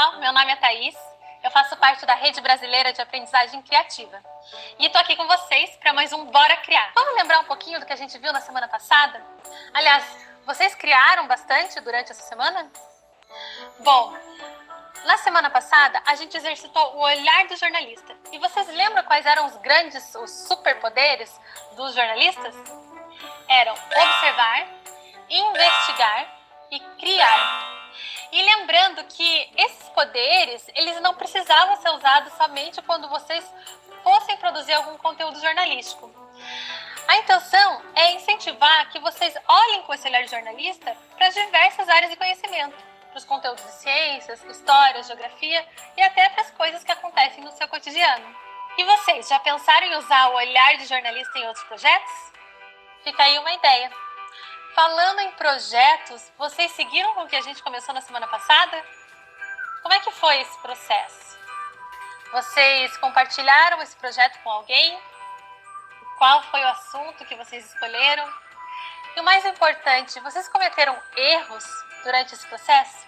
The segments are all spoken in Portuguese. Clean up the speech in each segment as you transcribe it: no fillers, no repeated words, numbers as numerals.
pessoal, meu nome é Thaís, eu faço parte da Rede Brasileira de Aprendizagem Criativa. E estou aqui com vocês para mais um Bora Criar. Vamos lembrar um pouquinho do que a gente viu na semana passada? Aliás, vocês criaram bastante durante essa semana? Bom, na semana passada a gente exercitou o olhar do jornalista. E vocês lembram quais eram os superpoderes dos jornalistas? Eram observar, investigar e criar. E lembrando que esses poderes, eles não precisavam ser usados somente quando vocês fossem produzir algum conteúdo jornalístico. A intenção é incentivar que vocês olhem com esse olhar de jornalista para diversas áreas de conhecimento, para os conteúdos de ciências, história, geografia e até para as coisas que acontecem no seu cotidiano. E vocês, já pensaram em usar o olhar de jornalista em outros projetos? Fica aí uma ideia. Falando em projetos, vocês seguiram com o que a gente começou na semana passada? Como é que foi esse processo? Vocês compartilharam esse projeto com alguém? Qual foi o assunto que vocês escolheram? E o mais importante, vocês cometeram erros durante esse processo?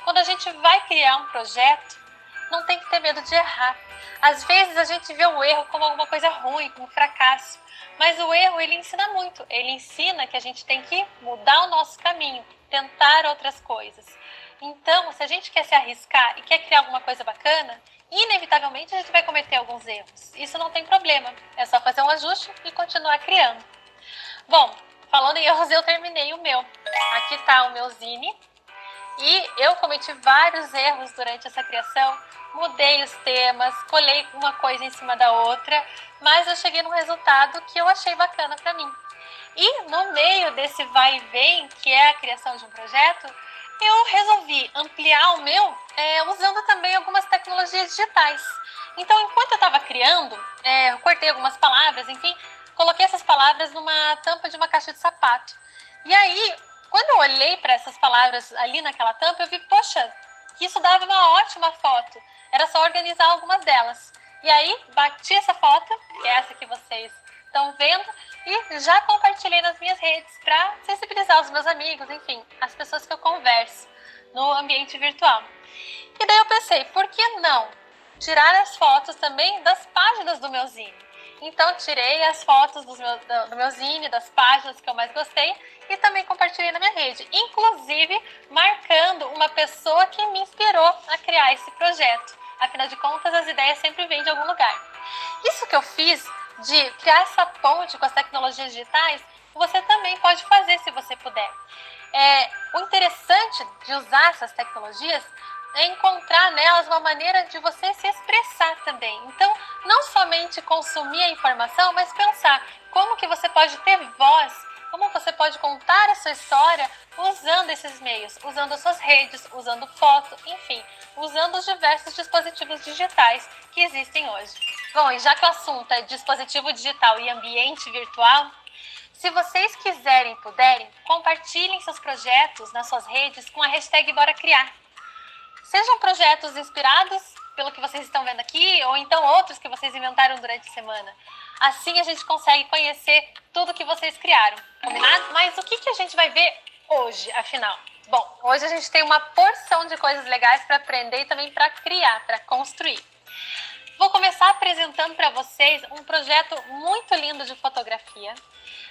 Quando a gente vai criar um projeto, não tem que ter medo de errar. Às vezes a gente vê o erro como alguma coisa ruim, como um fracasso. Mas o erro, ele ensina muito. Ele ensina que a gente tem que mudar o nosso caminho, tentar outras coisas. Então, se a gente quer se arriscar e quer criar alguma coisa bacana, inevitavelmente a gente vai cometer alguns erros. Isso não tem problema. É só fazer um ajuste e continuar criando. Bom, falando em erros, eu terminei o meu. Aqui está o meu zine. E eu cometi vários erros durante essa criação. Mudei os temas, colei uma coisa em cima da outra, mas eu cheguei num resultado que eu achei bacana para mim. E no meio desse vai e vem, que é a criação de um projeto, eu resolvi ampliar o meu usando também algumas tecnologias digitais. Então, enquanto eu estava criando, eu cortei algumas palavras, enfim, coloquei essas palavras numa tampa de uma caixa de sapato. E aí, quando eu olhei para essas palavras ali naquela tampa, eu vi, poxa, que isso dava uma ótima foto. Era só organizar algumas delas. E aí, bati essa foto, que é essa que vocês estão vendo, e já compartilhei nas minhas redes para sensibilizar os meus amigos, enfim, as pessoas que eu converso no ambiente virtual. E daí eu pensei, por que não tirar as fotos também das páginas do meu zine? Então, tirei as fotos do meu zine, das páginas que eu mais gostei, e também compartilhei na minha rede, inclusive marcando uma pessoa que me inspirou a criar esse projeto. Afinal de contas, as ideias sempre vêm de algum lugar. Isso que eu fiz de criar essa ponte com as tecnologias digitais, você também pode fazer se você puder. O interessante de usar essas tecnologias é encontrar nelas uma maneira de você se expressar também. Então, não somente consumir a informação, mas pensar como que você pode ter voz, como você pode contar a sua história usando esses meios, usando as suas redes, usando foto, enfim, usando os diversos dispositivos digitais que existem hoje. Bom, e já que o assunto é dispositivo digital e ambiente virtual, se vocês quiserem e puderem, compartilhem seus projetos nas suas redes com a hashtag Bora Criar. Sejam projetos inspirados pelo que vocês estão vendo aqui, ou então outros que vocês inventaram durante a semana. Assim a gente consegue conhecer tudo que vocês criaram, combinado? Mas o que a gente vai ver hoje, afinal? Bom, hoje a gente tem uma porção de coisas legais para aprender e também para criar, para construir. Vou começar apresentando para vocês um projeto muito lindo de fotografia.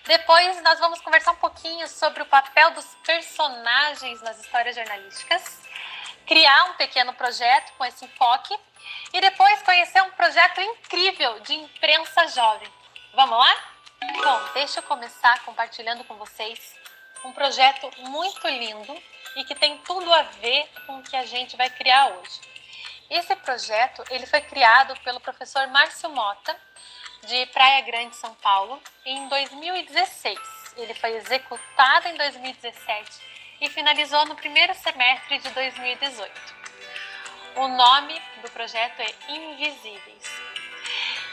Depois nós vamos conversar um pouquinho sobre o papel dos personagens nas histórias jornalísticas, criar um pequeno projeto com esse enfoque e depois conhecer um projeto incrível de imprensa jovem. Vamos lá? Bom, deixa eu começar compartilhando com vocês um projeto muito lindo e que tem tudo a ver com o que a gente vai criar hoje. Esse projeto ele foi criado pelo professor Márcio Mota, de Praia Grande, São Paulo, em 2016. Ele foi executado em 2017 e finalizou no primeiro semestre de 2018. O nome do projeto é Invisíveis.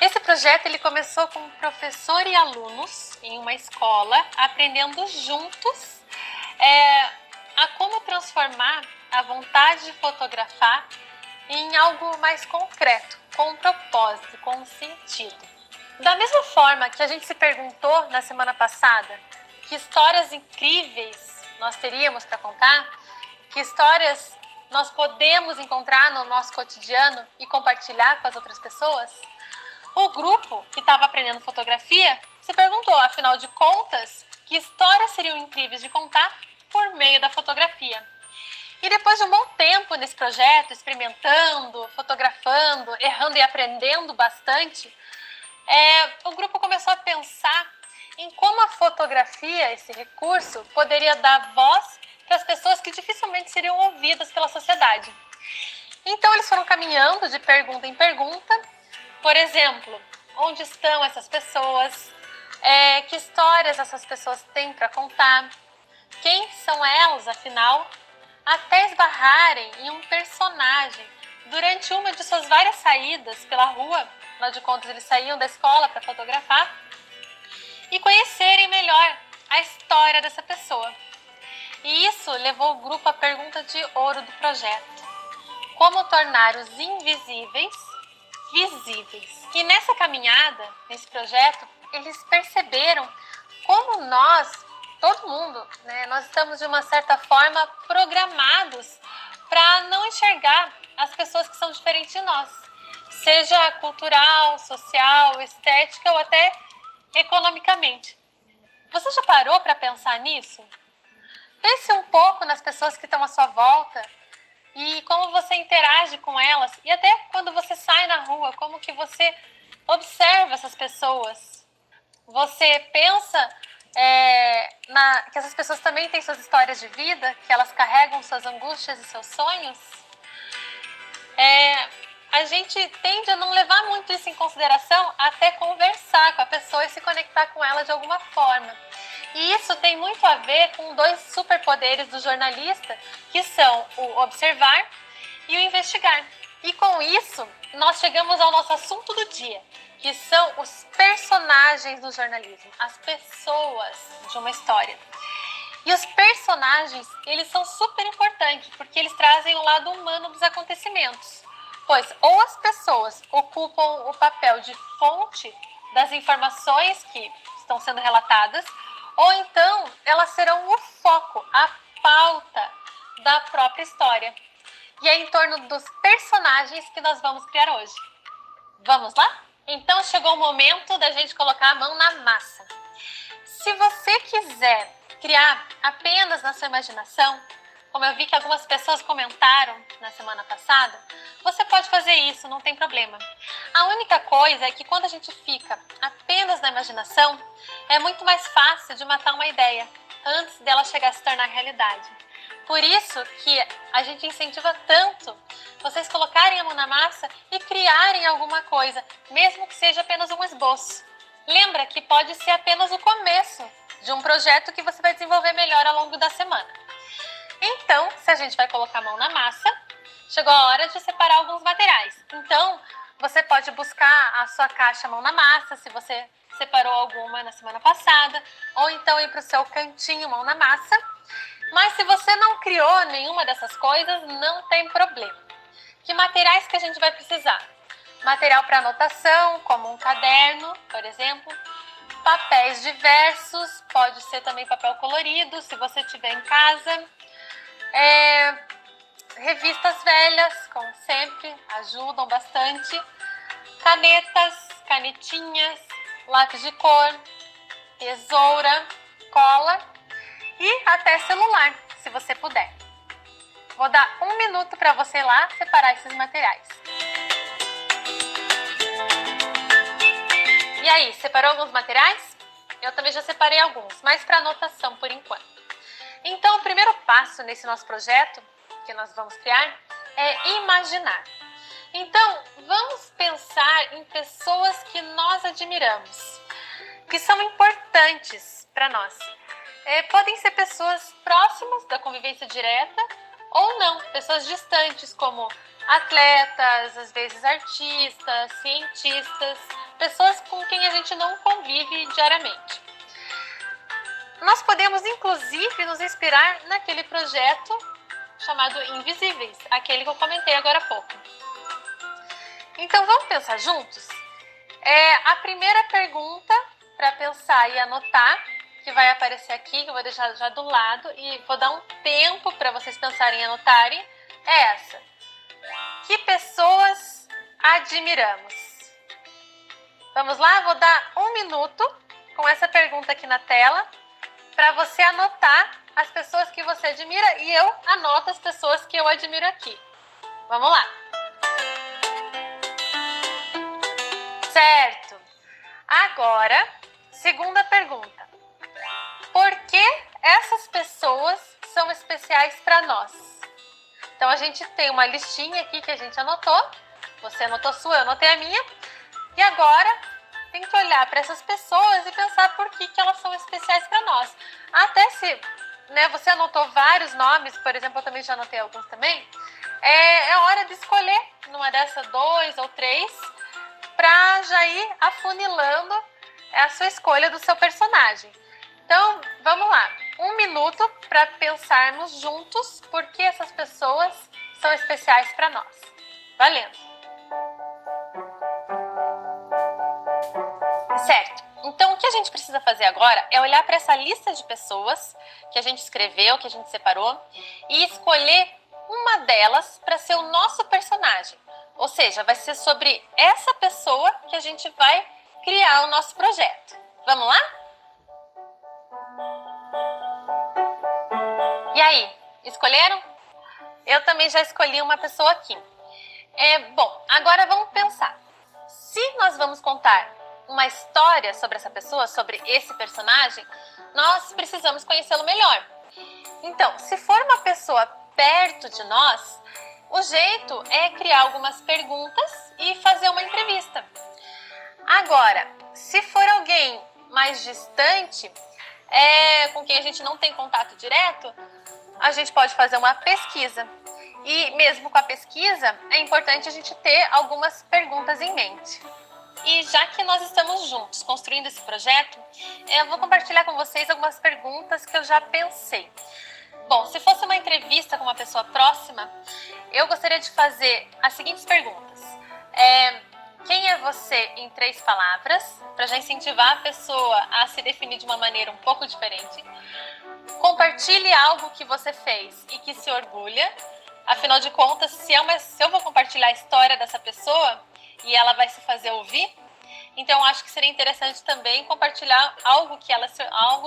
Esse projeto ele começou com professor e alunos em uma escola, aprendendo juntos a como transformar a vontade de fotografar em algo mais concreto, com um propósito, com um sentido. Da mesma forma que a gente se perguntou na semana passada que histórias incríveis nós teríamos para contar, que histórias nós podemos encontrar no nosso cotidiano e compartilhar com as outras pessoas? O grupo que estava aprendendo fotografia se perguntou, afinal de contas, que histórias seriam incríveis de contar por meio da fotografia. E depois de um bom tempo nesse projeto, experimentando, fotografando, errando e aprendendo bastante, o grupo começou a pensar em como a fotografia, esse recurso, poderia dar voz para as pessoas que dificilmente seriam ouvidas pela sociedade. Então eles foram caminhando de pergunta em pergunta. Por exemplo, onde estão essas pessoas? Que histórias essas pessoas têm para contar? Quem são elas, afinal? Até esbarrarem em um personagem durante uma de suas várias saídas pela rua. Afinal de contas, eles saíam da escola para fotografar. E conhecerem melhor a história dessa pessoa. E isso levou o grupo à pergunta de ouro do projeto: como tornar os invisíveis visíveis? E nessa caminhada, nesse projeto, eles perceberam como nós, todo mundo, nós estamos de uma certa forma programados para não enxergar as pessoas que são diferentes de nós, seja cultural, social, estética ou até economicamente. Você já parou para pensar nisso? Pense um pouco nas pessoas que estão à sua volta e como você interage com elas, e até quando você sai na rua, como que você observa essas pessoas. Você pensa que essas pessoas também têm suas histórias de vida, que elas carregam suas angústias e seus sonhos? A gente tende a não levar muito isso em consideração até conversar com a pessoa e se conectar com ela de alguma forma. E isso tem muito a ver com dois superpoderes do jornalista, que são o observar e o investigar. E com isso, nós chegamos ao nosso assunto do dia, que são os personagens do jornalismo, as pessoas de uma história. E os personagens, eles são super importantes, porque eles trazem o lado humano dos acontecimentos. Pois ou as pessoas ocupam o papel de fonte das informações que estão sendo relatadas, ou então elas serão o foco, a pauta da própria história. E é em torno dos personagens que nós vamos criar hoje. Vamos lá? Então chegou o momento da gente colocar a mão na massa. Se você quiser criar apenas na sua imaginação, como eu vi que algumas pessoas comentaram na semana passada, você pode fazer isso, não tem problema. A única coisa é que quando a gente fica apenas na imaginação, é muito mais fácil de matar uma ideia antes dela chegar a se tornar realidade. Por isso que a gente incentiva tanto vocês colocarem a mão na massa e criarem alguma coisa, mesmo que seja apenas um esboço. Lembra que pode ser apenas o começo de um projeto que você vai desenvolver melhor ao longo da semana. Então, se a gente vai colocar a mão na massa, chegou a hora de separar alguns materiais. Então, você pode buscar a sua caixa mão na massa, se você separou alguma na semana passada, ou então ir para o seu cantinho mão na massa. Mas se você não criou nenhuma dessas coisas, não tem problema. Que materiais que a gente vai precisar? Material para anotação, como um caderno, por exemplo. Papéis diversos, pode ser também papel colorido, se você tiver em casa. Revistas velhas, como sempre, ajudam bastante. Canetas, canetinhas, lápis de cor, tesoura, cola e até celular, se você puder. Vou dar 1 minuto para você ir lá separar esses materiais. E aí, separou alguns materiais? Eu também já separei alguns, mas para anotação por enquanto. Então, o primeiro passo nesse nosso projeto, que nós vamos criar, é imaginar. Então, vamos pensar em pessoas que nós admiramos, que são importantes para nós. Podem ser pessoas próximas da convivência direta ou não, pessoas distantes, como atletas, às vezes artistas, cientistas, pessoas com quem a gente não convive diariamente. Nós podemos, inclusive, nos inspirar naquele projeto chamado Invisíveis, aquele que eu comentei agora há pouco. Então, vamos pensar juntos? A primeira pergunta para pensar e anotar, que vai aparecer aqui, que eu vou deixar já do lado, e vou dar um tempo para vocês pensarem e anotarem, é essa. Que pessoas admiramos? Vamos lá? Vou dar 1 minuto com essa pergunta aqui na tela para você anotar as pessoas que você admira e eu anoto as pessoas que eu admiro aqui. Vamos lá. Certo. Agora, segunda pergunta. Por que essas pessoas são especiais para nós? Então, a gente tem uma listinha aqui que a gente anotou. Você anotou a sua, eu anotei a minha. E agora, tem que olhar para essas pessoas e pensar por que elas são especiais para nós. Até se você anotou vários nomes, por exemplo, eu também já anotei alguns também, é hora de escolher numa dessas 2 ou 3 para já ir afunilando a sua escolha do seu personagem. Então, vamos lá. 1 minuto para pensarmos juntos por que essas pessoas são especiais para nós. Valendo! Certo. Então, o que a gente precisa fazer agora é olhar para essa lista de pessoas que a gente escreveu, que a gente separou, e escolher uma delas para ser o nosso personagem. Ou seja, vai ser sobre essa pessoa que a gente vai criar o nosso projeto. Vamos lá? E aí, escolheram? Eu também já escolhi uma pessoa aqui. Bom, agora vamos pensar. Se nós vamos contar uma história sobre essa pessoa, sobre esse personagem, nós precisamos conhecê-lo melhor. Então, se for uma pessoa perto de nós, o jeito é criar algumas perguntas e fazer uma entrevista. Agora, se for alguém mais distante, com quem a gente não tem contato direto, a gente pode fazer uma pesquisa. E mesmo com a pesquisa, é importante a gente ter algumas perguntas em mente. E já que nós estamos juntos construindo esse projeto, eu vou compartilhar com vocês algumas perguntas que eu já pensei. Bom, se fosse uma entrevista com uma pessoa próxima, eu gostaria de fazer as seguintes perguntas. Quem é você em 3 palavras? Para já incentivar a pessoa a se definir de uma maneira um pouco diferente. Compartilhe algo que você fez e que se orgulha. Afinal de contas, se eu vou compartilhar a história dessa pessoa e ela vai se fazer ouvir, então acho que seria interessante também compartilhar algo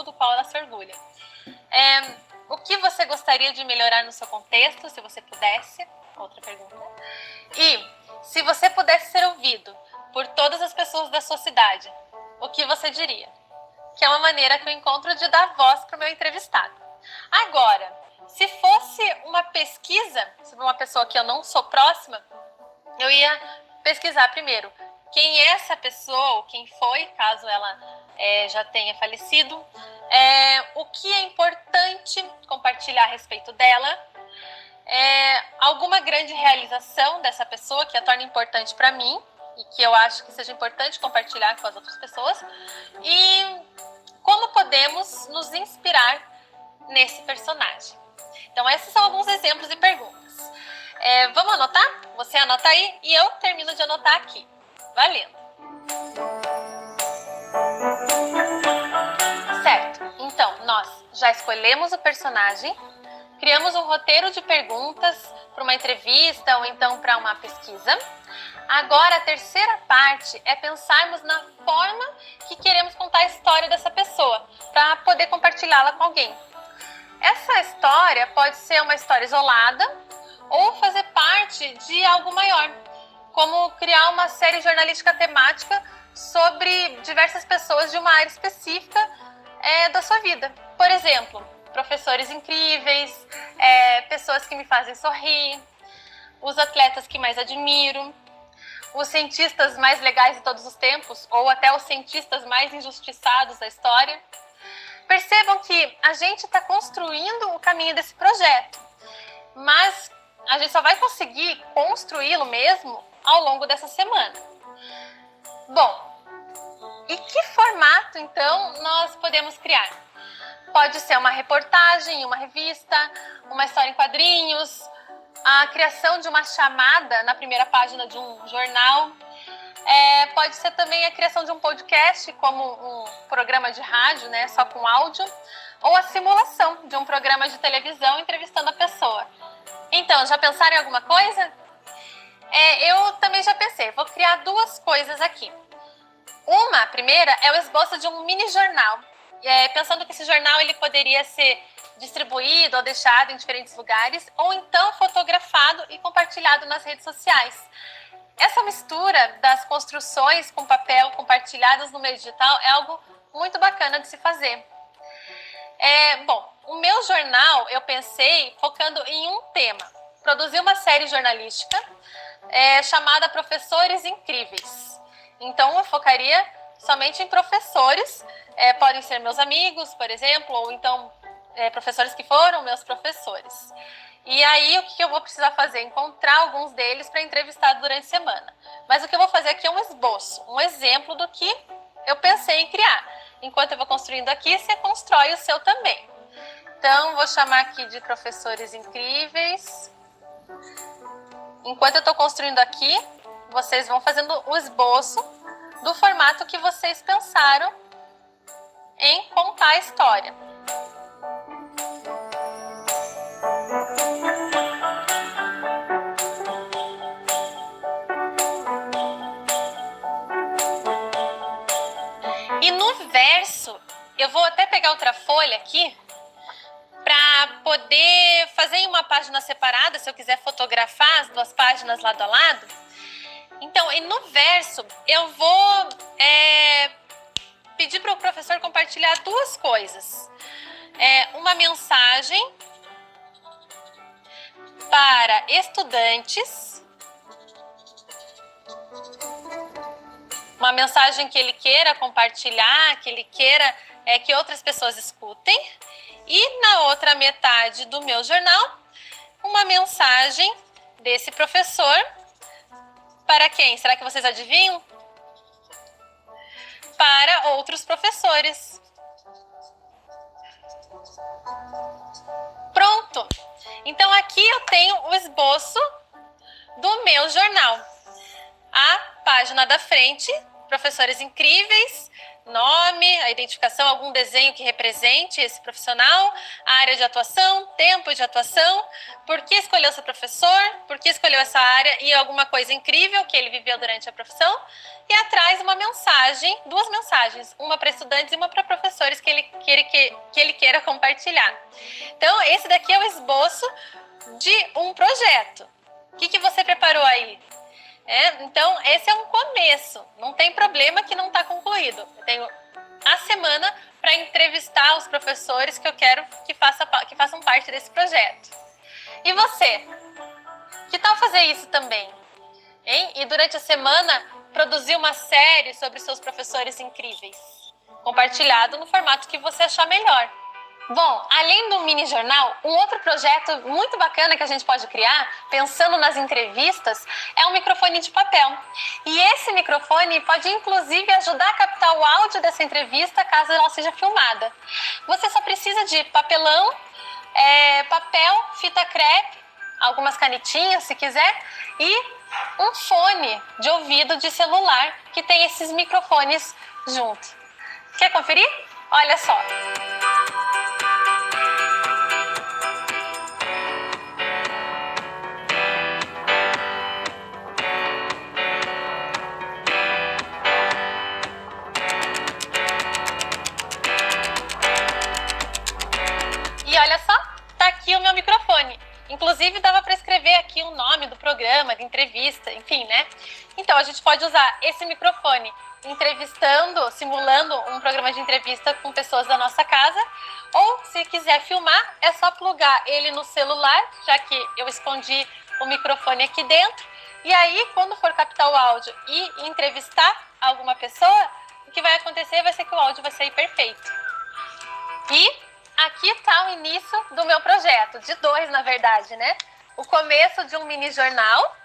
do qual ela se orgulha. O que você gostaria de melhorar no seu contexto, se você pudesse? Outra pergunta. E se você pudesse ser ouvido por todas as pessoas da sua cidade, o que você diria? Que é uma maneira que eu encontro de dar voz para o meu entrevistado. Agora, se fosse uma pesquisa sobre uma pessoa que eu não sou próxima, eu ia pesquisar primeiro quem é essa pessoa, ou quem foi, caso ela já tenha falecido, o que é importante compartilhar a respeito dela, alguma grande realização dessa pessoa que a torna importante para mim e que eu acho que seja importante compartilhar com as outras pessoas, e como podemos nos inspirar nesse personagem. Então, esses são alguns exemplos de perguntas. Vamos anotar? Você anota aí e eu termino de anotar aqui. Valendo! Certo, então nós já escolhemos o personagem, criamos um roteiro de perguntas para uma entrevista ou então para uma pesquisa. Agora a terceira parte é pensarmos na forma que queremos contar a história dessa pessoa, para poder compartilhá-la com alguém. Essa história pode ser uma história isolada ou fazer parte de algo maior, como criar uma série jornalística temática sobre diversas pessoas de uma área específica da sua vida. Por exemplo, professores incríveis, pessoas que me fazem sorrir, os atletas que mais admiro, os cientistas mais legais de todos os tempos, ou até os cientistas mais injustiçados da história. Percebam que a gente está construindo o caminho desse projeto, mas a gente só vai conseguir construí-lo mesmo ao longo dessa semana. Bom, e que formato, então, nós podemos criar? Pode ser uma reportagem, uma revista, uma história em quadrinhos, a criação de uma chamada na primeira página de um jornal. Pode ser também a criação de um podcast, como um programa de rádio, só com áudio, ou a simulação de um programa de televisão entrevistando a pessoa. Então, já pensaram em alguma coisa? Eu também já pensei. Vou criar duas coisas aqui. A primeira é o esboço de um mini jornal. Pensando que esse jornal ele poderia ser distribuído ou deixado em diferentes lugares, ou então fotografado e compartilhado nas redes sociais. Essa mistura das construções com papel compartilhadas no meio digital é algo muito bacana de se fazer. Bom, o meu jornal eu pensei focando em um tema. Produzi uma série jornalística chamada Professores Incríveis. Então eu focaria somente em professores, podem ser meus amigos, por exemplo, ou então professores que foram meus professores. E aí o que eu vou precisar fazer? Encontrar alguns deles para entrevistar durante a semana. Mas o que eu vou fazer aqui é um esboço, um exemplo do que eu pensei em criar. Enquanto eu vou construindo aqui, você constrói o seu também. Então, vou chamar aqui de Professores Incríveis. Enquanto eu estou construindo aqui, vocês vão fazendo o esboço do formato que vocês pensaram em contar a história. E no verso, eu vou até pegar outra folha aqui para poder fazer em uma página separada, se eu quiser fotografar as duas páginas lado a lado. Então, e no verso, eu vou pedir para o professor compartilhar duas coisas. Uma mensagem para estudantes, uma mensagem que ele queira compartilhar, que ele queira que outras pessoas escutem. E na outra metade do meu jornal, uma mensagem desse professor para quem? Será que vocês adivinham? Para outros professores. Pronto! Então aqui eu tenho o esboço do meu jornal. A página da frente, Professores Incríveis, nome, a identificação, algum desenho que represente esse profissional, a área de atuação, tempo de atuação, por que escolheu ser professor, por que escolheu essa área e alguma coisa incrível que ele viveu durante a profissão. E atrás uma mensagem, duas mensagens, uma para estudantes e uma para professores que ele queira compartilhar. Então, esse daqui é o esboço de um projeto. O que você preparou aí? Então, esse é um começo. Não tem problema que não está concluído. Eu tenho a semana para entrevistar os professores que eu quero que façam parte desse projeto. E você? Que tal fazer isso também? Hein? E durante a semana, produzir uma série sobre seus professores incríveis. Compartilhado no formato que você achar melhor. Bom, além do mini jornal, um outro projeto muito bacana que a gente pode criar, pensando nas entrevistas, é um microfone de papel. E esse microfone pode inclusive ajudar a captar o áudio dessa entrevista caso ela seja filmada. Você só precisa de papelão, papel, fita crepe, algumas canetinhas se quiser, e um fone de ouvido de celular que tem esses microfones junto. Quer conferir? Olha só. E olha só, tá aqui o meu microfone. Inclusive, dava para escrever aqui o nome do programa, de entrevista, enfim, né? Então, a gente pode usar esse microfone entrevistando, simulando um programa de entrevista com pessoas da nossa casa. Ou, se quiser filmar, é só plugar ele no celular, já que eu escondi o microfone aqui dentro. E aí, quando for captar o áudio e entrevistar alguma pessoa, o que vai acontecer vai ser que o áudio vai sair perfeito. E aqui está o início do meu projeto, de dois, na verdade, né? O começo de um mini jornal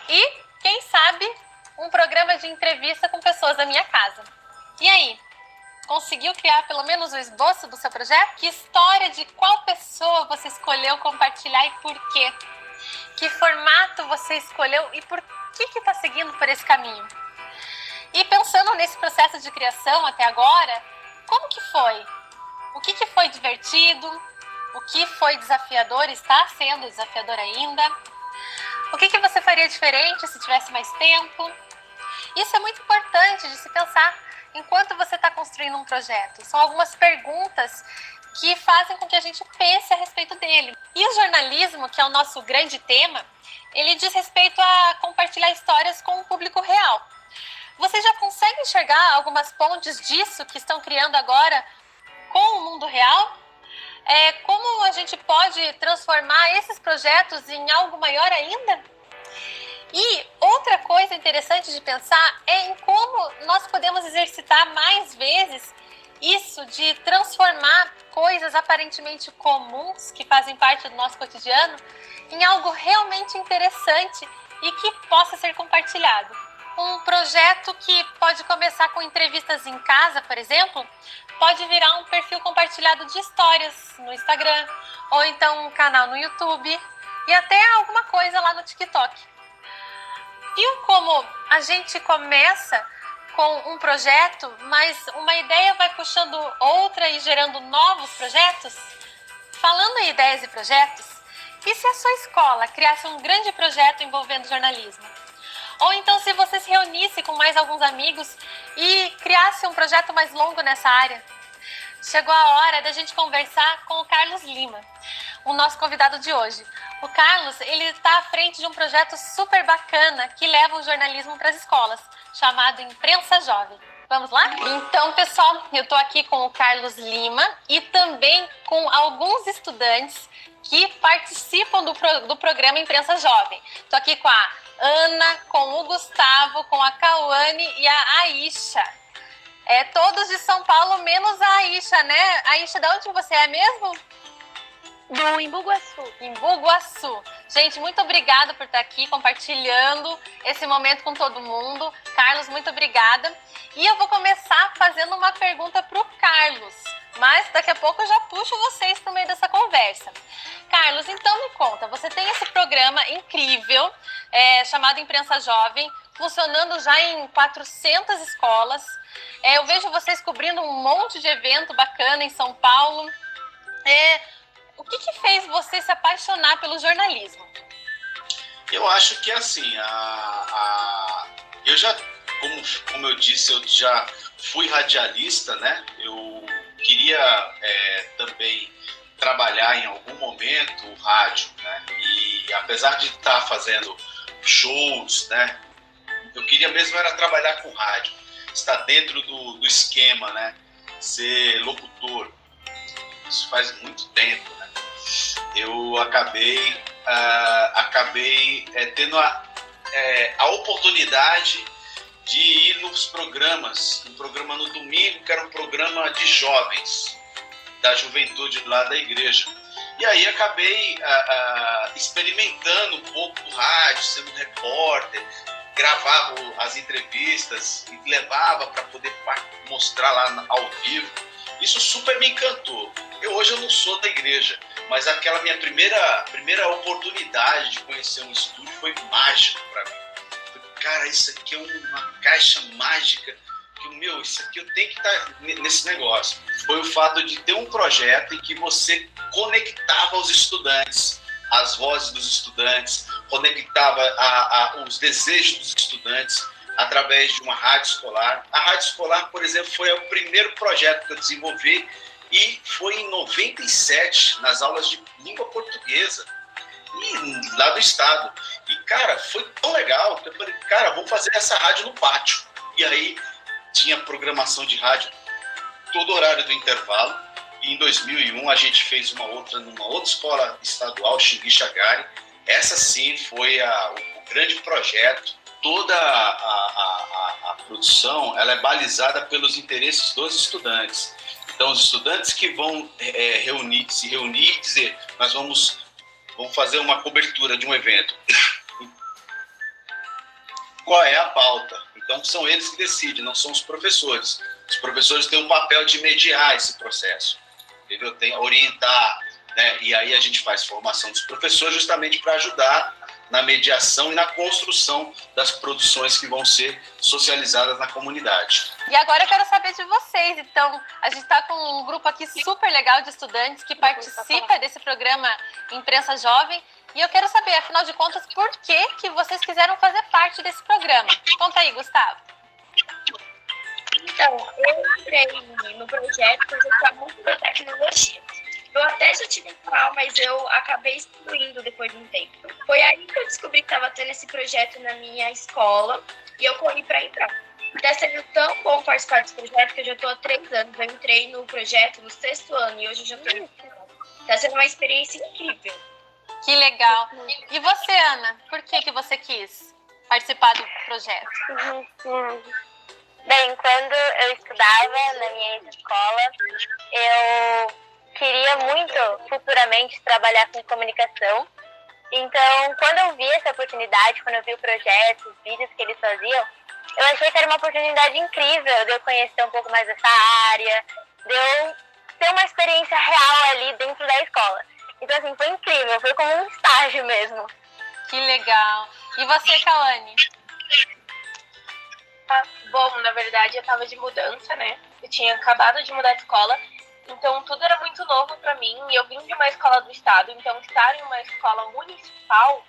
e, quem sabe, um programa de entrevista com pessoas da minha casa. E aí, conseguiu criar pelo menos o esboço do seu projeto? Que história de qual pessoa você escolheu compartilhar e por quê? Que formato você escolheu e por que está seguindo por esse caminho? E pensando nesse processo de criação até agora, como que foi? O que foi divertido? O que foi desafiador, está sendo desafiador ainda? O que você faria diferente se tivesse mais tempo? Isso é muito importante de se pensar enquanto você está construindo um projeto. São algumas perguntas que fazem com que a gente pense a respeito dele. E o jornalismo, que é o nosso grande tema, ele diz respeito a compartilhar histórias com o público real. Você já consegue enxergar algumas pontes disso que estão criando agora com o mundo real? Como a gente pode transformar esses projetos em algo maior ainda? E outra coisa interessante de pensar é em como nós podemos exercitar mais vezes isso de transformar coisas aparentemente comuns, que fazem parte do nosso cotidiano, em algo realmente interessante e que possa ser compartilhado. Um projeto que pode começar com entrevistas em casa, por exemplo, pode virar um perfil compartilhado de histórias no Instagram, ou então um canal no YouTube e até alguma coisa lá no TikTok. Viu como a gente começa com um projeto, mas uma ideia vai puxando outra e gerando novos projetos? Falando em ideias e projetos, e se a sua escola criasse um grande projeto envolvendo jornalismo? Ou então se você se reunisse com mais alguns amigos e criasse um projeto mais longo nessa área? Chegou a hora da gente conversar com o Carlos Lima, o nosso convidado de hoje. O Carlos, ele está à frente de um projeto super bacana que leva o jornalismo para as escolas, chamado Imprensa Jovem. Vamos lá? Então, pessoal, eu estou aqui com o Carlos Lima e também com alguns estudantes que participam do programa Imprensa Jovem. Estou aqui com a Ana, com o Gustavo, com a Cauane e a Aisha. Todos de São Paulo, menos a Aisha, né? Aisha, de onde você é mesmo? Do Embu-Guaçu. Embu-Guaçu. Gente, muito obrigada por estar aqui compartilhando esse momento com todo mundo. Carlos, muito obrigada. E eu vou começar fazendo uma pergunta para o Carlos, mas daqui a pouco eu já puxo vocês para o meio dessa conversa. Carlos, então me conta, você tem esse programa incrível chamado Imprensa Jovem, funcionando já em 400 escolas. Eu vejo vocês cobrindo um monte de evento bacana em São Paulo. O que fez você se apaixonar pelo jornalismo? Eu acho que assim, eu já, como eu disse, eu já fui radialista, né? Eu queria também trabalhar em algum momento o rádio, né? E apesar de estar fazendo shows, né? Eu queria mesmo era trabalhar com rádio, estar dentro do esquema, né? Ser locutor. Isso faz muito tempo, né? Eu acabei tendo a oportunidade de ir nos programas, um programa no domingo, que era um programa de jovens, da juventude lá da igreja. E aí acabei experimentando um pouco do rádio, sendo repórter, gravava as entrevistas e levava para poder mostrar lá ao vivo. Isso super me encantou. Hoje eu não sou da igreja, mas aquela minha primeira oportunidade de conhecer um estúdio foi mágico para mim. Cara, isso aqui é uma caixa mágica, isso aqui eu tenho que estar nesse negócio. Foi o fato de ter um projeto em que você conectava os estudantes, as vozes dos estudantes, conectava os desejos dos estudantes através de uma rádio escolar. A rádio escolar, por exemplo, foi o primeiro projeto que eu desenvolvi e foi em 97, nas aulas de língua portuguesa, e lá do estado. E, cara, foi tão legal que eu falei, cara, vou fazer essa rádio no pátio. E aí tinha programação de rádio todo horário do intervalo. E em 2001 a gente fez uma outra numa outra escola estadual, Xingu-Chagari. Essa sim foi o grande projeto. Toda a produção ela é balizada pelos interesses dos estudantes. Então, os estudantes que vão se reunir e dizer, nós vamos fazer uma cobertura de um evento. Qual é a pauta? Então, são eles que decidem, não são os professores. Os professores têm um papel de mediar esse processo, entendeu? Tem orientar, né? E aí a gente faz formação dos professores justamente para ajudar na mediação e na construção das produções que vão ser socializadas na comunidade. E agora eu quero saber de vocês. Então, a gente está com um grupo aqui super legal de estudantes que participa desse programa Imprensa Jovem. E eu quero saber, afinal de contas, por que vocês quiseram fazer parte desse programa? Conta aí, Gustavo. Então, eu entrei no projeto porque eu gostava muito da tecnologia. Eu até já tive canal, mas eu acabei excluindo depois de um tempo. Foi aí que eu descobri que estava tendo esse projeto na minha escola e eu corri para entrar. Está sendo tão bom participar desse projeto que eu já estou há 3 anos. Eu entrei no projeto no 6º ano e hoje eu já estou no 5º ano. Está sendo uma experiência incrível. Que legal. E você, Ana, por que você quis participar do projeto? Bem, quando eu estudava na minha escola, eu queria muito futuramente trabalhar com comunicação. Então, quando eu vi essa oportunidade, quando eu vi o projeto, os vídeos que eles faziam, eu achei que era uma oportunidade incrível de eu conhecer um pouco mais dessa área, de eu ter uma experiência real ali dentro da escola. Então, assim, foi incrível, foi como um estágio mesmo. Que legal. E você, Kawane? Bom, na verdade, eu tava de mudança, né? Eu tinha acabado de mudar de escola, então tudo era muito novo pra mim. E eu vim de uma escola do estado, então estar em uma escola municipal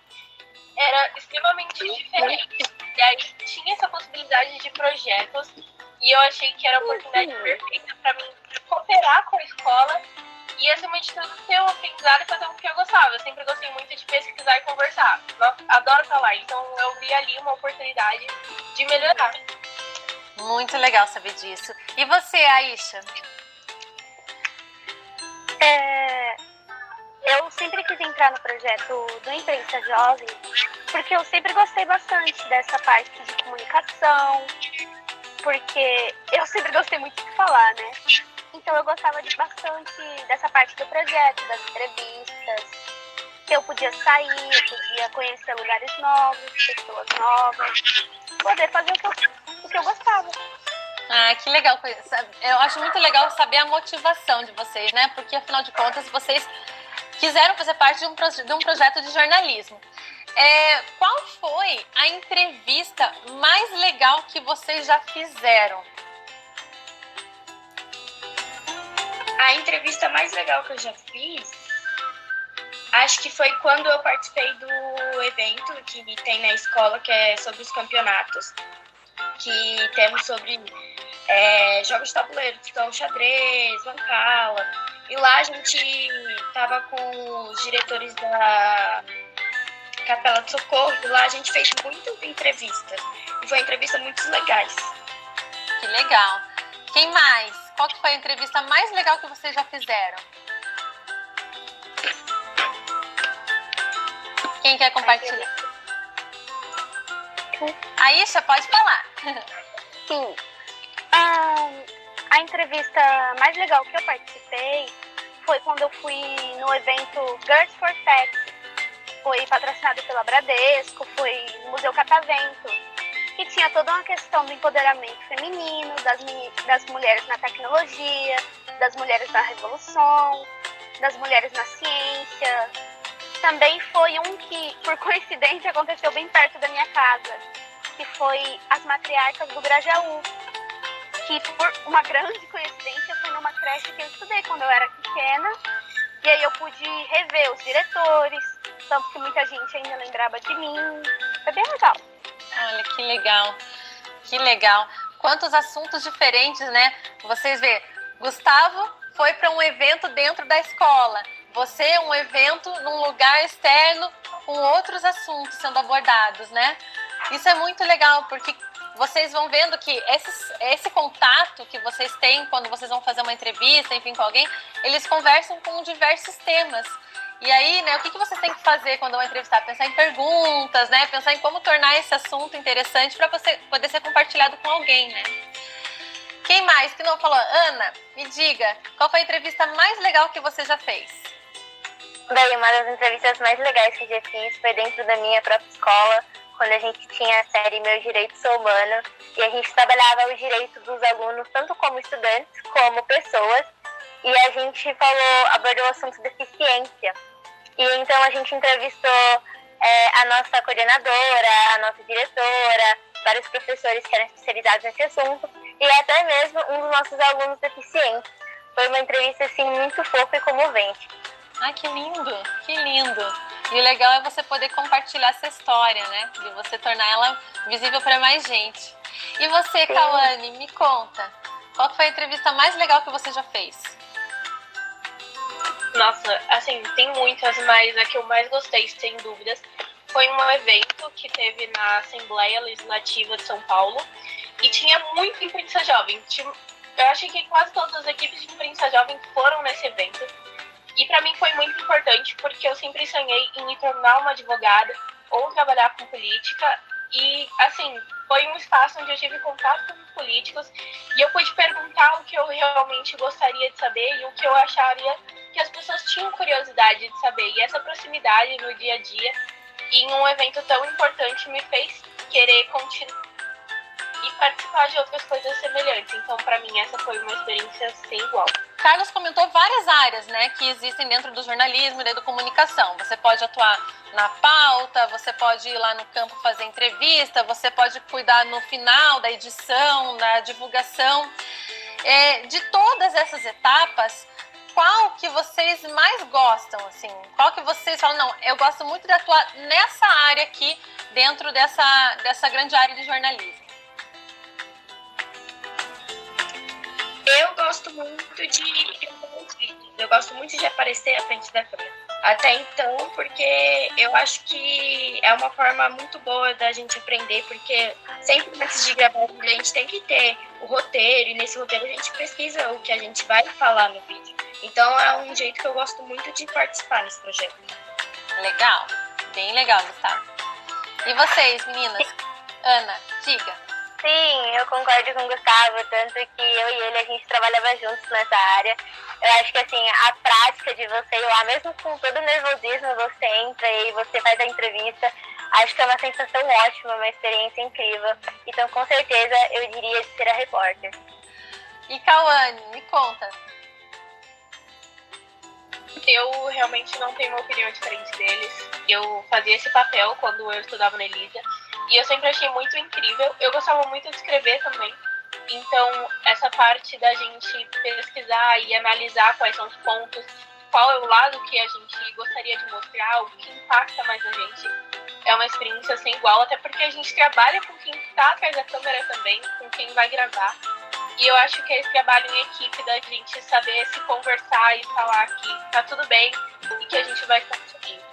era extremamente diferente. E aí tinha essa possibilidade de projetos e eu achei que era a oportunidade perfeita pra mim cooperar com a escola e, acima de tudo, ter um aprendizado e fazer o que eu gostava. Eu sempre gostei muito de pesquisar e conversar. Adoro estar lá, então eu vi ali uma oportunidade de melhorar. Muito legal saber disso. E você, Aisha? Eu sempre quis entrar no projeto do Imprensa Jovem, porque eu sempre gostei bastante dessa parte de comunicação, porque eu sempre gostei muito de falar, né? Então eu gostava bastante dessa parte do projeto, das entrevistas, que eu podia sair, eu podia conhecer lugares novos, pessoas novas, poder fazer o que eu gostava. Ah, que legal. Eu acho muito legal saber a motivação de vocês, né? Porque, afinal de contas, vocês quiseram fazer parte de um projeto de jornalismo. Qual foi a entrevista mais legal que vocês já fizeram? A entrevista mais legal que eu já fiz, acho que foi quando eu participei do evento que tem na escola, que é sobre os campeonatos, que temos sobre jogos de tabuleiro, então xadrez, mancala. E lá a gente tava com os diretores da Capela de Socorro, e lá a gente fez muitas entrevistas. E foi entrevistas muito legais. Que legal. Quem mais? Qual que foi a entrevista mais legal que vocês já fizeram? Quem quer compartilhar? Aisha, pode falar. Sim. A entrevista mais legal que eu participei foi quando eu fui no evento Girls for Tech. Foi patrocinado pela Bradesco, foi no Museu Catavento, que tinha toda uma questão do empoderamento feminino, das mulheres na tecnologia, das mulheres na revolução, das mulheres na ciência. Também foi um que, por coincidência, aconteceu bem perto da minha casa, que foi as matriarcas do Grajaú, que por uma grande coincidência foi numa creche que eu estudei quando eu era pequena, e aí eu pude rever os diretores, tanto que muita gente ainda lembrava de mim. Foi bem legal. Olha, que legal. Que legal. Quantos assuntos diferentes, né? Vocês vê, Gustavo foi para um evento dentro da escola. Você, um evento num lugar externo com outros assuntos sendo abordados, né? Isso é muito legal, porque vocês vão vendo que esse contato que vocês têm quando vocês vão fazer uma entrevista, enfim, com alguém, eles conversam com diversos temas. E aí, né, o que vocês têm que fazer quando vão entrevistar? Pensar em perguntas, né? Pensar em como tornar esse assunto interessante para você poder ser compartilhado com alguém, né? Quem mais que não falou? Ana, me diga, qual foi a entrevista mais legal que você já fez? Bem, uma das entrevistas mais legais que eu já fiz foi dentro da minha própria escola, quando a gente tinha a série Meu Direito Sou Humano, e a gente trabalhava os direitos dos alunos, tanto como estudantes, como pessoas, e a gente abordou o assunto deficiência. E então a gente entrevistou a nossa coordenadora, a nossa diretora, vários professores que eram especializados nesse assunto e até mesmo um dos nossos alunos deficientes. Foi uma entrevista assim muito fofa e comovente. Ai, que lindo, que lindo. E o legal é você poder compartilhar essa história, né? De você tornar ela visível para mais gente. E você, Cauane, me conta, qual foi a entrevista mais legal que você já fez? Nossa, assim, tem muitas, mas a que eu mais gostei, sem dúvidas, foi um evento que teve na Assembleia Legislativa de São Paulo e tinha muito imprensa jovem. Eu acho que quase todas as equipes de imprensa jovem foram nesse evento. E para mim foi muito importante porque eu sempre sonhei em me tornar uma advogada ou trabalhar com política. E, assim, foi um espaço onde eu tive contato com políticos e eu pude perguntar o que eu realmente gostaria de saber e o que eu acharia que as pessoas tinham curiosidade de saber. E essa proximidade no dia a dia em um evento tão importante me fez querer continuar e participar de outras coisas semelhantes. Então, para mim, essa foi uma experiência sem igual. Carlos comentou várias áreas, né, que existem dentro do jornalismo e da comunicação. Você pode atuar na pauta, você pode ir lá no campo fazer entrevista, você pode cuidar no final da edição, da divulgação. De todas essas etapas, qual que vocês mais gostam, assim? Qual que vocês falam, não, eu gosto muito de atuar nessa área aqui, dentro dessa grande área de jornalismo? Eu gosto muito de gravar os vídeos. Eu gosto muito de aparecer à frente da câmera. Até então, porque eu acho que é uma forma muito boa da gente aprender, porque sempre antes de gravar o vídeo a gente tem que ter o roteiro, e nesse roteiro a gente pesquisa o que a gente vai falar no vídeo. Então é um jeito que eu gosto muito de participar nesse projeto. Legal, bem legal, Gustavo. E vocês, meninas? Ana, diga. Sim, eu concordo com o Gustavo, tanto que eu e ele, a gente trabalhava juntos nessa área. Eu acho que, assim, a prática de você ir lá, mesmo com todo o nervosismo, você entra e você faz a entrevista, acho que é uma sensação ótima, uma experiência incrível. Então, com certeza, eu diria de ser a repórter. E Cauane, me conta. Eu realmente não tenho uma opinião diferente deles. Eu fazia esse papel quando eu estudava na Elisa. E eu sempre achei muito incrível. Eu gostava muito de escrever também. Então, essa parte da gente pesquisar e analisar quais são os pontos, qual é o lado que a gente gostaria de mostrar, o que impacta mais a gente, é uma experiência sem igual. Até porque a gente trabalha com quem está atrás da câmera também, com quem vai gravar. E eu acho que é esse trabalho em equipe da gente saber se conversar e falar que tá tudo bem e que a gente vai conseguir.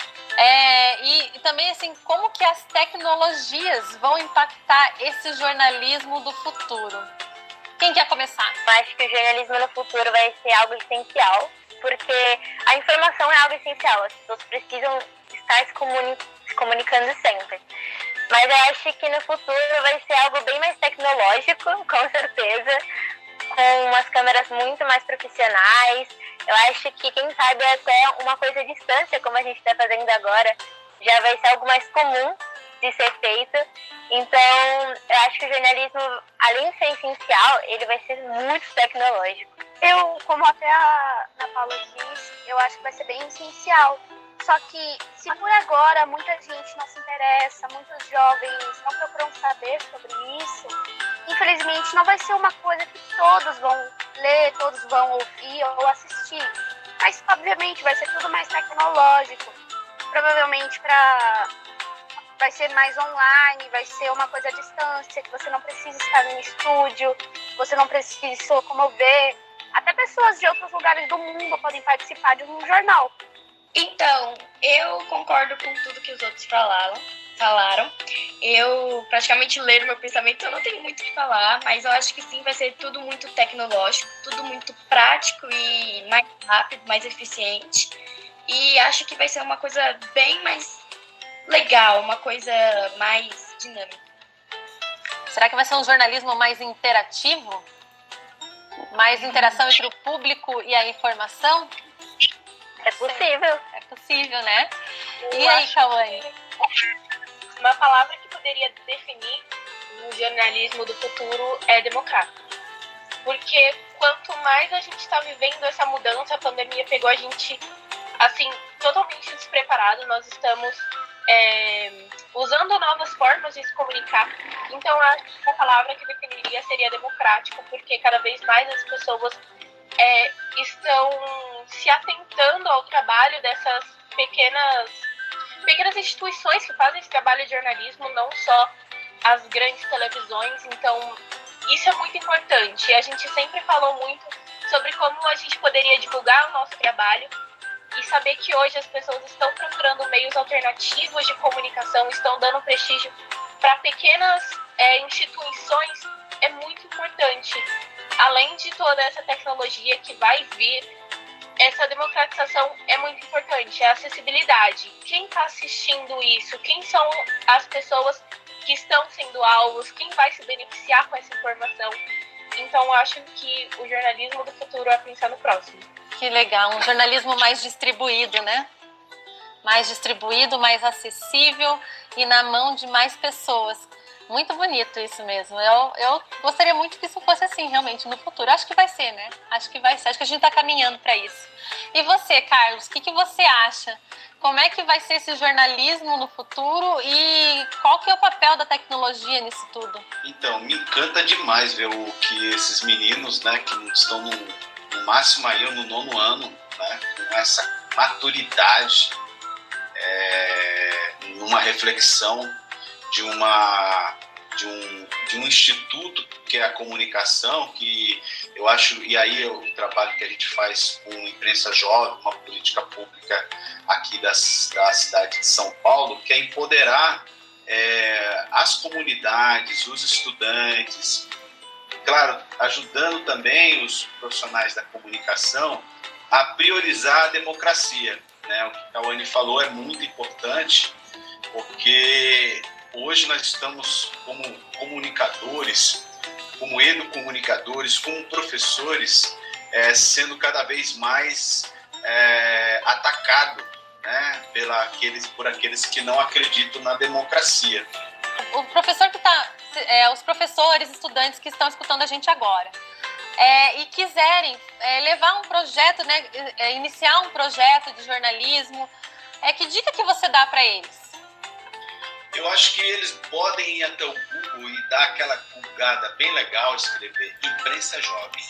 E também, assim, como que as tecnologias vão impactar esse jornalismo do futuro? Quem quer começar? Eu acho que o jornalismo no futuro vai ser algo essencial, porque a informação é algo essencial. As pessoas precisam estar se comunicando sempre. Mas eu acho que no futuro vai ser algo bem mais tecnológico, com certeza, com umas câmeras muito mais profissionais. Eu acho que, quem sabe, até uma coisa à distância, como a gente está fazendo agora, já vai ser algo mais comum de ser feito. Então, eu acho que o jornalismo, além de ser essencial, ele vai ser muito tecnológico. Eu, como até a Ana Paula disse, eu acho que vai ser bem essencial. Só que, se por agora muita gente não se interessa, muitos jovens não procuram saber sobre isso, infelizmente não vai ser uma coisa que todos vão ler, todos vão ouvir ou assistir. Mas, obviamente, vai ser tudo mais tecnológico. Provavelmente vai ser mais online, vai ser uma coisa à distância, que você não precisa estar no estúdio, você não precisa se locomover. Até pessoas de outros lugares do mundo podem participar de um jornal. Então, eu concordo com tudo que os outros falaram. Eu praticamente leram meu pensamento, eu não tenho muito o que falar, mas eu acho que sim, vai ser tudo muito tecnológico, tudo muito prático e mais rápido, mais eficiente. E acho que vai ser uma coisa bem mais legal, uma coisa mais dinâmica. Será que vai ser um jornalismo mais interativo? Mais interação entre o público e a informação? É possível. É possível, né? E aí, Cauane? Uma palavra que poderia definir o jornalismo do futuro é democrático. Porque quanto mais a gente está vivendo essa mudança, a pandemia pegou a gente, assim, totalmente despreparado. Nós estamos usando novas formas de se comunicar. Então, acho que a palavra que definiria seria democrático, porque cada vez mais as pessoas estão se atentando ao trabalho dessas pequenas instituições que fazem esse trabalho de jornalismo, não só as grandes televisões. Então, isso é muito importante. E a gente sempre falou muito sobre como a gente poderia divulgar o nosso trabalho e saber que hoje as pessoas estão procurando meios alternativos de comunicação, estão dando prestígio para pequenas instituições, é muito importante. Além de toda essa tecnologia que vai vir, essa democratização é muito importante, a acessibilidade. Quem está assistindo isso? Quem são as pessoas que estão sendo alvos? Quem vai se beneficiar com essa informação? Então, acho que o jornalismo do futuro é pensar no próximo. Que legal, um jornalismo mais distribuído, né? Mais distribuído, mais acessível e na mão de mais pessoas. Muito bonito isso mesmo. Eu gostaria muito que isso fosse assim, realmente, no futuro. Acho que vai ser, né? Acho que vai ser. Acho que a gente está caminhando para isso. E você, Carlos, o que você acha? Como é que vai ser esse jornalismo no futuro e qual que é o papel da tecnologia nisso tudo? Então, me encanta demais ver o que esses meninos, né, que estão no máximo aí no 9º ano, né, com essa maturidade, numa reflexão de um instituto que é a comunicação, que eu acho, e aí o trabalho que a gente faz com imprensa jovem, uma política pública aqui da cidade de São Paulo, que é empoderar as comunidades, os estudantes, claro, ajudando também os profissionais da comunicação a priorizar a democracia, né? O que a Cauane falou é muito importante, porque hoje nós estamos como comunicadores, como educomunicadores, como professores, sendo cada vez mais atacado, né, por aqueles que não acreditam na democracia. O professor que está, os professores, estudantes que estão escutando a gente agora e quiserem levar um projeto, né, iniciar um projeto de jornalismo, que dica que você dá para eles? Eu acho que eles podem ir até o Google e dar aquela pulgada bem legal, escrever imprensa jovem.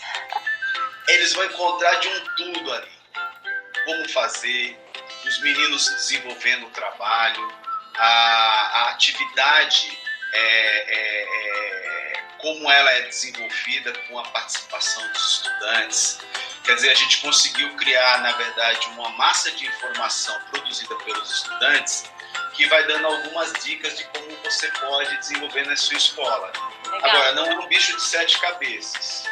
Eles vão encontrar de um tudo ali. Como fazer, os meninos desenvolvendo o trabalho, a atividade, como ela é desenvolvida com a participação dos estudantes. Quer dizer, a gente conseguiu criar, na verdade, uma massa de informação produzida pelos estudantes que vai dando algumas dicas de como você pode desenvolver na sua escola. Legal. Agora, não é um bicho de 7 cabeças.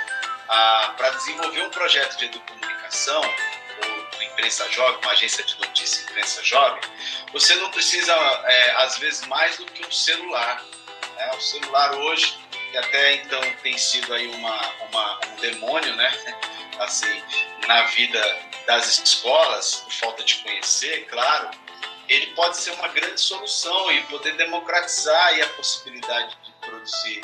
Para desenvolver um projeto de educomunicação, ou de imprensa jovem, uma agência de notícia imprensa jovem, você não precisa, às vezes, mais do que um celular. Né? O celular hoje, que até então tem sido aí um demônio, né? Assim, na vida das escolas, por falta de conhecer, claro, ele pode ser uma grande solução e poder democratizar aí a possibilidade de produzir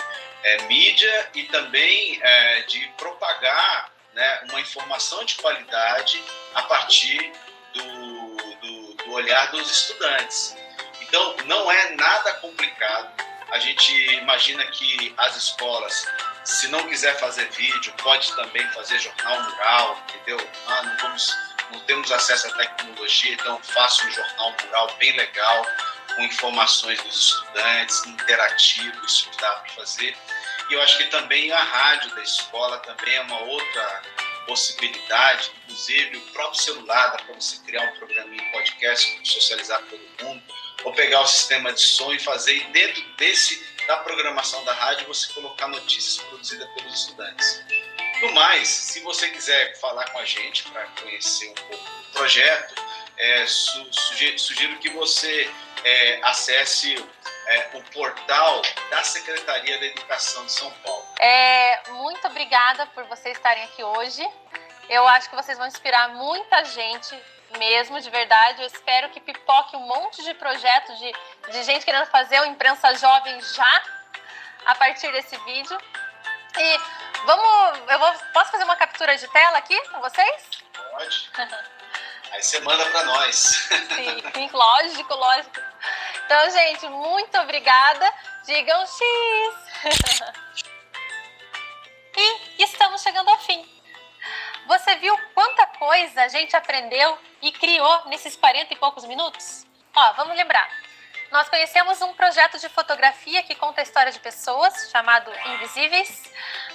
mídia e também de propagar, né, uma informação de qualidade a partir do olhar dos estudantes. Então, não é nada complicado. A gente imagina que as escolas, se não quiser fazer vídeo, pode também fazer jornal mural, entendeu? Não temos acesso à tecnologia, então faço um jornal mural bem legal, com informações dos estudantes, interativo, isso dá para fazer. E eu acho que também a rádio da escola também é uma outra possibilidade, inclusive o próprio celular, dá para você criar um programa em podcast, socializar com todo mundo, ou pegar o sistema de som e fazer, e dentro da programação da rádio, você colocar notícias produzidas pelos estudantes. No mais, se você quiser falar com a gente para conhecer um pouco do projeto, sugiro que você acesse o portal da Secretaria da Educação de São Paulo. Muito obrigada por vocês estarem aqui hoje. Eu acho que vocês vão inspirar muita gente mesmo, de verdade. Eu espero que pipoque um monte de projetos de gente querendo fazer o Imprensa Jovem já, a partir desse vídeo. E posso fazer uma captura de tela aqui com vocês? Pode. Aí você manda para nós. Sim, lógico. Então, gente, muito obrigada. Digam X. E estamos chegando ao fim. Você viu quanta coisa a gente aprendeu e criou nesses 40 e poucos minutos? Ó, vamos lembrar. Nós conhecemos um projeto de fotografia que conta a história de pessoas, chamado Invisíveis.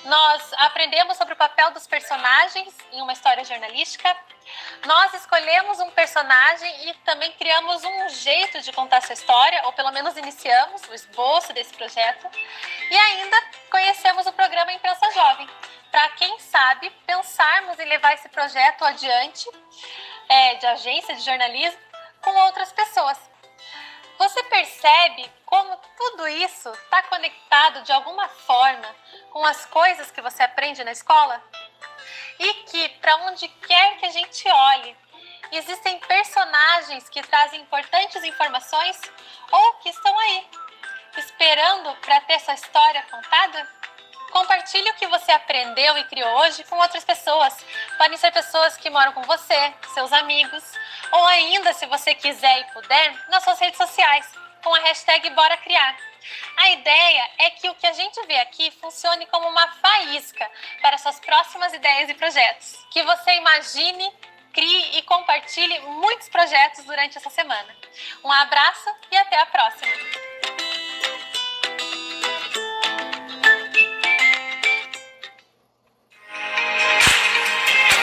Nós aprendemos sobre o papel dos personagens em uma história jornalística. Nós escolhemos um personagem e também criamos um jeito de contar essa história, ou pelo menos iniciamos o esboço desse projeto. E ainda conhecemos o programa Imprensa Jovem, para quem sabe pensarmos em levar esse projeto adiante, de agência de jornalismo, com outras pessoas. Você percebe como tudo isso está conectado de alguma forma com as coisas que você aprende na escola? E que, para onde quer que a gente olhe, existem personagens que trazem importantes informações ou que estão aí, esperando para ter sua história contada? Compartilhe o que você aprendeu e criou hoje com outras pessoas. Podem ser pessoas que moram com você, seus amigos, ou ainda, se você quiser e puder, nas suas redes sociais, com a hashtag Bora Criar. A ideia é que o que a gente vê aqui funcione como uma faísca para suas próximas ideias e projetos. Que você imagine, crie e compartilhe muitos projetos durante essa semana. Um abraço e até a próxima!